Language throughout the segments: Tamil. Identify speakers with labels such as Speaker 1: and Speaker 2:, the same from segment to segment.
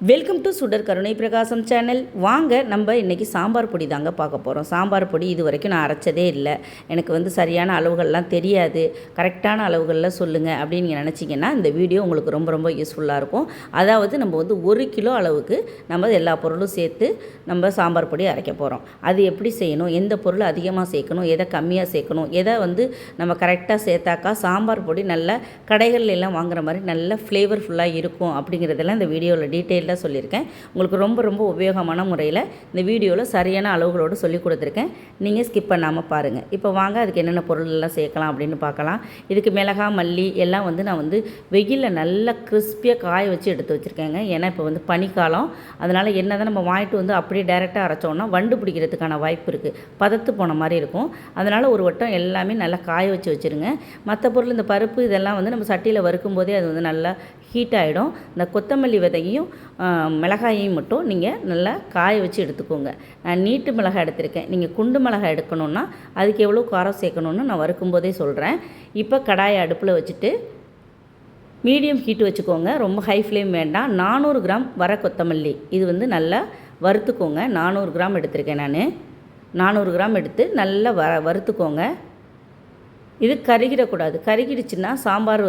Speaker 1: வெல்கம் டு சுடர் கருணை பிரகாசம் சேனல். வாங்க நம்ம இன்றைக்கி சாம்பார் பொடி தாங்க பார்க்க போகிறோம். சாம்பார் பொடி இது வரைக்கும் நான் அரைச்சதே இல்லை. எனக்கு சரியான அளவுகள்லாம் தெரியாது. கரெக்டான அளவுகளில் சொல்லுங்கள் அப்படின்னு நீங்கள் நினச்சிங்கன்னா இந்த வீடியோ உங்களுக்கு ரொம்ப ரொம்ப யூஸ்ஃபுல்லாக இருக்கும். அதாவது நம்ம 1 கிலோ அளவுக்கு நம்ம எல்லா பொருளும் சேர்த்து நம்ம சாம்பார் பொடி அரைக்க போகிறோம். அது எப்படி செய்யணும், எந்த பொருள் அதிகமாக சேர்க்கணும், எதை கம்மியாக சேர்க்கணும், எதை நம்ம கரெக்டாக சேர்த்தாக்கா சாம்பார் பொடி நல்ல கடைகள் எல்லாம் வாங்குற மாதிரி நல்ல ஃப்ளேவர்ஃபுல்லாக இருக்கும் அப்படிங்கிறதெல்லாம் இந்த வீடியோவில் டீட்டெயிலாக சொல்லியிருக்கேன். உங்களுக்கு ரொம்ப ரொம்ப உபயோகமான முறையில் இந்த வீடியோவில் சரியான அளவுகளோடு சொல்லி கொடுத்துருக்கேன். நீங்கள் ஸ்கிப் பண்ணாமல் பாருங்கள். இப்போ வாங்க அதுக்கு என்னென்ன பொருள் எல்லாம் சேர்க்கலாம் அப்படின்னு பார்க்கலாம். இதுக்கு மிளகாய், மல்லி எல்லாம் நான் வெயிலில் நல்லா கிறிஸ்பியாக காய வச்சு எடுத்து வச்சுருக்கேங்க. ஏன்னா இப்போ பனிக்காலம், அதனால் என்ன தான் நம்ம வாங்கிட்டு அப்படியே டைரெக்டாக அரைச்சோன்னா வண்டு பிடிக்கிறதுக்கான வாய்ப்பு இருக்குது, பதத்து போன மாதிரி இருக்கும். அதனால் ஒரு வட்டம் எல்லாமே நல்லா காய வச்சு வச்சுருங்க. மற்ற பொருள் இந்த பருப்பு இதெல்லாம் நம்ம சட்டியில் வறுக்கும் போதே அது நல்லா ஹீட் ஆகிடும். இந்த கொத்தமல்லி விதையும் மிளகாயையும் மட்டும் நீங்கள் நல்லா காய வச்சு எடுத்துக்கோங்க. நான் நீட்டு மிளகாய் எடுத்திருக்கேன். நீங்கள் குண்டு மிளகாய் எடுக்கணுன்னா அதுக்கு எவ்வளோ காரம் சேர்க்கணுன்னு நான் வறுக்கும் போதே சொல்கிறேன். இப்போ கடாயை அடுப்பில் வச்சுட்டு மீடியம் ஹீட் வச்சுக்கோங்க. ரொம்ப ஹை ஃப்ளேம் வேண்டாம். 400 கிராம் வர கொத்தமல்லி இது நல்லா வறுத்துக்கோங்க. 400 கிராம் எடுத்திருக்கேன் நான். 400 கிராம் எடுத்து நல்லா வறுத்துக்கோங்க. இது கருகிடக்கூடாது. கருகிடுச்சுன்னா சாம்பார்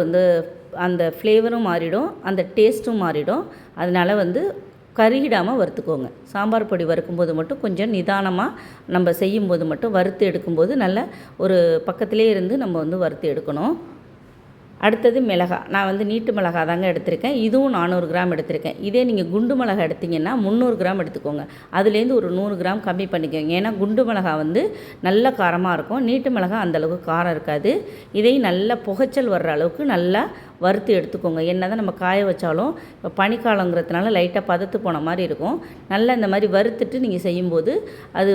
Speaker 1: அந்த ஃப்ளேவரும் மாறிடும், அந்த டேஸ்ட்டும் மாறிடும். அதனால் கருகிடாமல் வறுத்துக்கோங்க. சாம்பார் பொடி வறுக்கும்போது மட்டும் கொஞ்சம் நிதானமாக நம்ம செய்யும்போது மட்டும் வறுத்து எடுக்கும்போது நல்ல ஒரு பக்கத்திலே இருந்து நம்ம வறுத்து எடுக்கணும். அடுத்தது மிளகாய். நான் நீட்டு மிளகாய் தாங்க எடுத்திருக்கேன். இதுவும் 400 கிராம் எடுத்திருக்கேன். இதே நீங்கள் குண்டு மிளகாய் எடுத்திங்கன்னா 300 கிராம் எடுத்துக்கோங்க. அதுலேருந்து ஒரு 100 கிராம் கம்மி பண்ணிக்கோங்க. ஏன்னா குண்டு மிளகாய் நல்ல காரமாக இருக்கும், நீட்டு மிளகாய் அந்தளவுக்கு காரம் இருக்காது. இதையும் நல்லா புகைச்சல் வர்ற அளவுக்கு நல்லா வறுத்து எடுத்துக்கோங்க. என்ன தான் நம்ம காய வச்சாலும் இப்போ பனிக்காலங்கிறதுனால லைட்டாக பதத்து போன மாதிரி இருக்கும். நல்லா இந்த மாதிரி வறுத்துட்டு நீங்கள் செய்யும்போது அது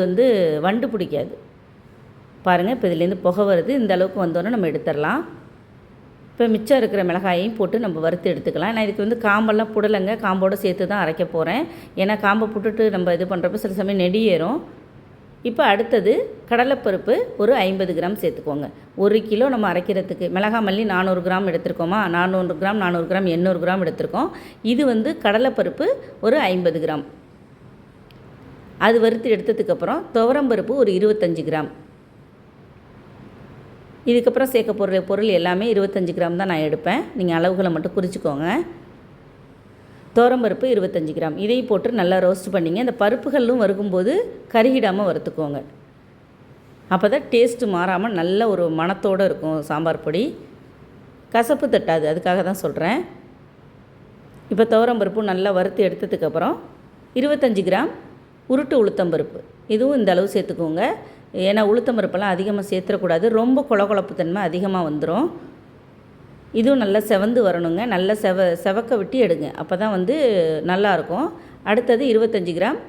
Speaker 1: வண்டு பிடிக்காது. பாருங்கள், இப்போ இதுலேருந்து புகை வருது. இந்த அளவுக்கு வந்தோன்னே நம்ம எடுத்துடலாம். இப்போ மிச்சம் இருக்கிற மிளகாயையும் போட்டு நம்ம வறுத்து எடுத்துக்கலாம். நான் இதுக்கு காம்பெல்லாம் புடலைங்க, காம்போடு சேர்த்து தான் அரைக்க போகிறேன். ஏன்னா காம்பை புட்டுட்டு நம்ம இது பண்ணுறப்ப சில சமயம் நெடி ஏறும். இப்போ அடுத்தது கடலைப்பருப்பு ஒரு 50 கிராம் சேர்த்துக்கோங்க. 1 கிலோ நம்ம அரைக்கிறதுக்கு மிளகாய், மல்லி 400 கிராம் எடுத்துருக்கோமா, 400 கிராம் 400 கிராம் 800 கிராம் எடுத்துருக்கோம். இது கடலைப்பருப்பு ஒரு 50 கிராம். அது வறுத்து எடுத்ததுக்கப்புறம் துவரம்பருப்பு ஒரு 25 கிராம். இதுக்கப்புறம் சேர்க்க பொருள் எல்லாமே 25 கிராம் தான் நான் எடுப்பேன். நீங்கள் அளவுகளை மட்டும் குறிச்சிக்கோங்க. துவரம்பருப்பு 25 கிராம். இதையும் போட்டு நல்லா ரோஸ்ட் பண்ணிங்க. இந்த பருப்புகளும் வறுக்கும்போது கருகிடாமல் வறுத்துக்கோங்க. அப்போ தான் டேஸ்ட்டு மாறாமல் நல்ல ஒரு மணத்தோடு இருக்கும் சாம்பார் பொடி. கசப்பு தட்டாது, அதுக்காக தான் சொல்கிறேன். இப்போ துவரம்பருப்பும் நல்லா வறுத்து எடுத்ததுக்கப்புறம் 25 கிராம் உருட்டு உளுத்தம்பருப்பு, இதுவும் இந்த அளவு சேர்த்துக்கோங்க. ஏன்னா உளுத்தம்பருப்பெல்லாம் அதிகமாக சேர்த்துடக்கூடாது, ரொம்ப கொழப்பு தன்மை அதிகமாக வந்துடும். இதுவும் நல்லா செவந்து வரணுங்க. நல்லா செவக்க விட்டு எடுங்க, அப்போ தான் நல்லாயிருக்கும். அடுத்தது 25 கிராம்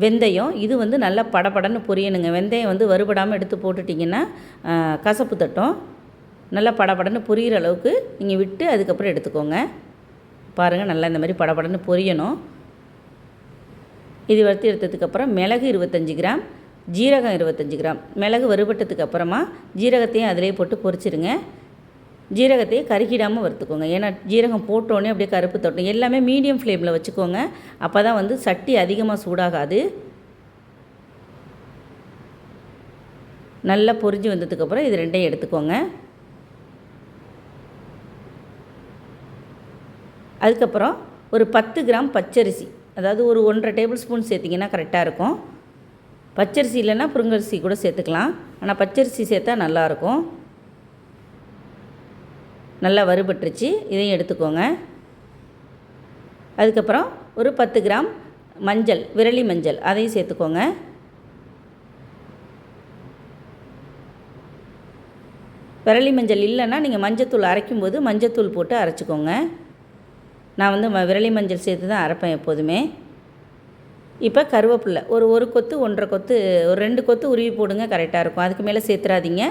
Speaker 1: வெந்தயம். இது நல்லா படபடன்னு பொரியணுங்க. வெந்தயம் வறுபடாமல் எடுத்து போட்டுட்டிங்கன்னா கசப்பு தட்டும். நல்லா படபடன்னு பொரியிற அளவுக்கு நீங்கள் விட்டு அதுக்கப்புறம் எடுத்துக்கோங்க. பாருங்கள், நல்லா இந்த மாதிரி படபடன்னு பொரியணும். இது வறுத்து எடுத்ததுக்கப்புறம் மிளகு 25 கிராம், ஜீரகம் 25 கிராம். மிளகு வறுபட்டதுக்கு அப்புறமா ஜீரகத்தையும் அதிலே போட்டு பொரிச்சிருங்க. ஜீரகத்தையும் கருகிடாமல் வறுத்துக்கோங்க. ஏன்னா ஜீரகம் போட்டோன்னே அப்படியே கருப்பு தட்டும். எல்லாமே மீடியம் ஃப்ளேமில் வச்சுக்கோங்க. அப்போ தான் சட்டி அதிகமாக சூடாகாது. நல்லா பொரிஞ்சு வந்ததுக்கப்புறம் இது ரெண்டையும் எடுத்துக்கோங்க. அதுக்கப்புறம் ஒரு 10 கிராம் பச்சரிசி, அதாவது ஒரு 1.5 டேபிள் ஸ்பூன் சேர்த்திங்கன்னா கரெக்டாக இருக்கும். பச்சரிசி இல்லைன்னா புழுங்கரிசி கூட சேர்த்துக்கலாம், ஆனால் பச்சரிசி சேர்த்தா நல்லாயிருக்கும். நல்லா வறுபட்டுருச்சு, இதையும் எடுத்துக்கோங்க. அதுக்கப்புறம் ஒரு 10 கிராம் மஞ்சள், விரலி மஞ்சள், அதையும் சேர்த்துக்கோங்க. விரலி மஞ்சள் இல்லைன்னா நீங்கள் மஞ்சத்தூள் அரைக்கும்போது மஞ்சத்தூள் போட்டு அரைச்சிக்கோங்க. நான் விரலி மஞ்சள் சேர்த்து தான் அரைப்பேன் எப்போதுமே. இப்போ கருவேப்பிலை ஒரு கொத்து 1.5 கொத்து, ஒரு 2 கொத்து உருவி போடுங்க, கரெக்டாக இருக்கும். அதுக்கு மேலே சேர்த்துறாதீங்க.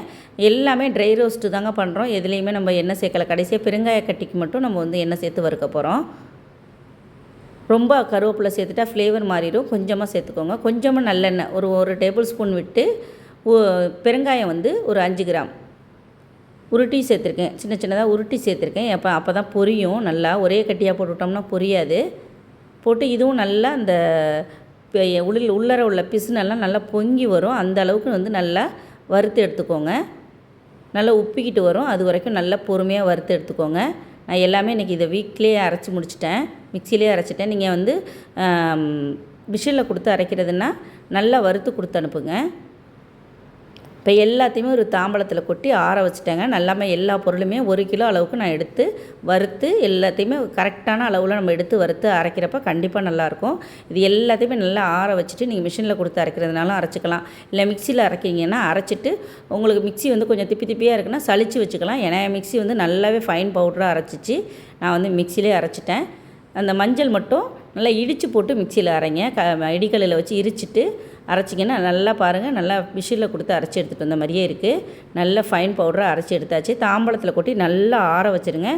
Speaker 1: எல்லாமே ட்ரை ரோஸ்ட்டு தாங்க பண்ணுறோம். எதுலேயுமே நம்ம எண்ணெய் சேர்க்கலை. கடைசியாக பெருங்காய கட்டிக்கு மட்டும் நம்ம எண்ணெய் சேர்த்து வறுக்க போகிறோம். ரொம்ப கருவேப்பிலை சேர்த்துட்டா ஃப்ளேவர் மாறிடும். கொஞ்சமாக சேர்த்துக்கோங்க. கொஞ்சமாக நல்லெண்ணெய் ஒரு டேபிள் ஸ்பூன் விட்டு பெருங்காயம் ஒரு 5 கிராம் உருட்டி சேர்த்துருக்கேன். சின்ன சின்னதாக உருட்டி சேர்த்துருக்கேன். அப்போ தான் பொரியும் நல்லா. ஒரே கட்டியாக போட்டுவிட்டோம்னா பொரியாது. போட்டு இதுவும் நல்லா அந்த உள்ளர உள்ள பிசுனெல்லாம் நல்லா பொங்கி வரும். அந்த அளவுக்கு வந்து நல்லா வறுத்து எடுத்துக்கோங்க. நல்லா உப்பிக்கிட்டு வரும். அது வரைக்கும் நல்லா பொறுமையாக வறுத்து எடுத்துக்கோங்க. நான் எல்லாமே இன்றைக்கி இதை வீட்லேயே அரைச்சி முடிச்சிட்டேன், மிக்சிலே அரைச்சிட்டேன். நீங்கள் வந்து மிஷினில் கொடுத்து அரைக்கிறதுனா நல்லா வறுத்து கொடுத்து அனுப்புங்க. இப்போ எல்லாத்தையுமே ஒரு தாம்பலத்தில் கொட்டி ஆற வச்சுட்டேங்க. நல்லாமே எல்லா பொருளுமே 1 கிலோ அளவுக்கு நான் எடுத்து வறுத்து எல்லாத்தையுமே கரெக்டான அளவில் நம்ம எடுத்து வறுத்து அரைக்கிறப்ப கண்டிப்பாக நல்லாயிருக்கும். இது எல்லாத்தையுமே நல்லா ஆற வச்சுட்டு நீங்கள் மிஷினில் கொடுத்து அரைக்கிறதுனாலும் அரைச்சிக்கலாம். இல்லை மிக்சியில் அரைக்கிங்கன்னா அரைச்சிட்டு உங்களுக்கு மிக்சி வந்து கொஞ்சம் திப்பியாக இருக்குன்னா சளிச்சு வச்சுக்கலாம். ஏன்னா மிக்சி வந்து நல்லாவே ஃபைன் பவுடராக அரைச்சிச்சு. நான் வந்து மிக்சிலே அரைச்சிட்டேன். அந்த மஞ்சள் மட்டும் நல்லா இடித்து போட்டு மிக்சியில் அரைங்க. இடிக்கல்லில் வச்சு இடிச்சிட்டு அரைச்சிங்கன்னா நல்லா பாருங்கள், நல்லா மிஷினில் கொடுத்து அரைச்சி எடுத்துகிட்டு வந்த மாதிரியே இருக்குது. நல்ல ஃபைன் பவுடராக அரைச்சி எடுத்தாச்சு. தாம்பலத்தில் கொட்டி நல்லா ஆற வச்சுருங்க.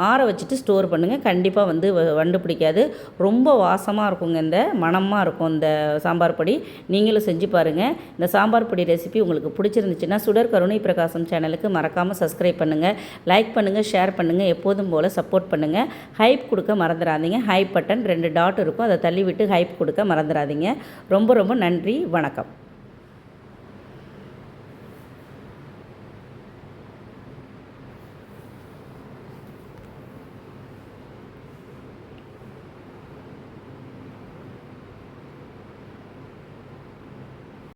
Speaker 1: ஆற வச்சுட்டு ஸ்டோர் பண்ணுங்கள். கண்டிப்பாக வந்து வண்டு பிடிக்காது. ரொம்ப வாசமாக இருக்குங்க, இந்த மணமாக இருக்கும் இந்த சாம்பார் பொடி. நீங்களும் செஞ்சு பாருங்கள். இந்த சாம்பார் பொடி ரெசிபி உங்களுக்கு பிடிச்சிருந்துச்சுன்னா சுடர் கருணை பிரகாசம் சேனலுக்கு மறக்காமல் சப்ஸ்கிரைப் பண்ணுங்கள், லைக் பண்ணுங்கள், ஷேர் பண்ணுங்கள், எப்போதும் போல் சப்போர்ட் பண்ணுங்கள். ஹைப் கொடுக்க மறந்துடாதீங்க. ஹைப் பட்டன் 2 டாட் இருக்கும், அதை தள்ளி விட்டு ஹைப் கொடுக்க மறந்துடாதீங்க. ரொம்ப ரொம்ப நன்றி. வணக்கம்.